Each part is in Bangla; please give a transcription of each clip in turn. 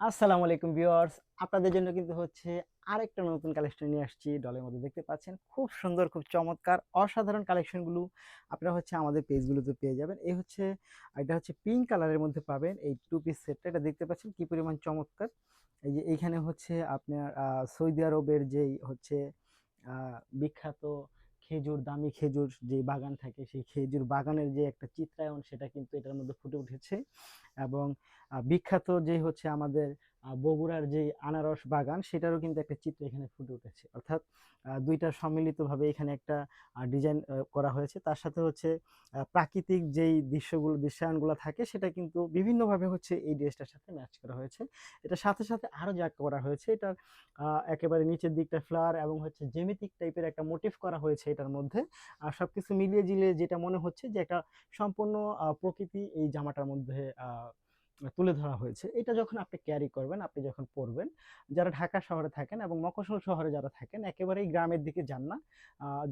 আসসালামু আলাইকুম ভিউয়ার্স, আপনাদের জন্য কিন্তু হচ্ছে আরেকটা নতুন কালেকশন নিয়ে আসছি। ডলের মধ্যে দেখতে পাচ্ছেন খুব সুন্দর, খুব চমৎকার, অসাধারণ কালেকশনগুলো আপনারা হচ্ছে আমাদের পেজগুলোতে পেয়ে যাবেন। এটা হচ্ছে পিঙ্ক কালারের মধ্যে পাবেন এই টু পিস সেটটা। এটা দেখতে পাচ্ছেন কি পরিমাণ চমৎকার। এই যে এইখানে হচ্ছে আপনার সৌদি আরবের যেই হচ্ছে বিখ্যাত খেজুর, দামি খেজুর যে বাগান থাকে, সেই খেজুর বাগানের যে একটা চিত্রায়ন সেটা কিন্তু এটার মধ্যে ফুটে উঠেছে। এবং বিখ্যাত যে হচ্ছে আমাদের বগুড়ার যে আনারস বাগান, সেটারও কিন্তু একটা চিত্র এখানে ফুটে উঠেছে। অর্থাৎ দুইটা সম্মিলিতভাবে এখানে একটা ডিজাইন করা হয়েছে। তার সাথে হচ্ছে প্রাকৃতিক যেই দৃশ্যায়নগুলো থাকে সেটা কিন্তু বিভিন্নভাবে হচ্ছে এই ড্রেসটার সাথে ম্যাচ করা হয়েছে। এটার সাথে সাথে আরো যা করা হয়েছে, এটা একেবারে নিচের দিকটা ফ্লাওয়ার এবং হচ্ছে জ্যামিতিক টাইপের একটা মোটিভ করা হয়েছে এটার মধ্যে। আর সবকিছু মিলিয়ে জিলিয়ে যেটা মনে হচ্ছে যে একটা সম্পূর্ণ প্রকৃতি এই জামাটার মধ্যে তুলে ধরা হয়েছে। এটা যখন আপনি ক্যারি করবেন, আপনি যখন পরবেন, যারা ঢাকা শহরে থাকেন এবং মফস্বল শহরে যারা থাকেন, একেবারেই গ্রামের দিকে যান না,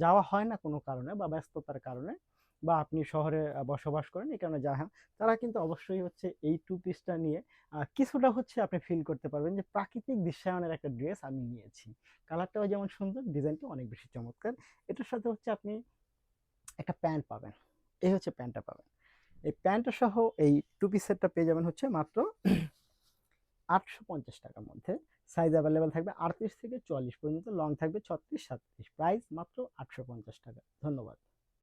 যাওয়া হয় না কোনো কারণে বা ব্যস্ততার কারণে, বা আপনি শহরে বসবাস করেন এই কারণে যাওয়া হয় না, তারা কিন্তু অবশ্যই হচ্ছে এই টু পিসটা নিয়ে কিছুটা হচ্ছে আপনি ফিল করতে পারবেন যে প্রাকৃতিক দৃশ্যায়নের একটা ড্রেস আমি নিয়েছি। কালারটাও যেমন সুন্দর, ডিজাইনটাও অনেক বেশি চমৎকার। এটার সাথে হচ্ছে আপনি একটা প্যান্ট পাবেন। এই হচ্ছে প্যান্টটা পাবেন। এই প্যান্টটা সহ এই টু পিস সেটটা পেয়ে যাবেন হচ্ছে মাত্র ৮৫০ টাকার মধ্যে। সাইজ অ্যাভেলেবেল থাকবে ৩৮ থেকে ৪৪ পর্যন্ত, লং থাকবে ৩৬, ৩৭। প্রাইস মাত্র ৮৫০ টাকা। ধন্যবাদ।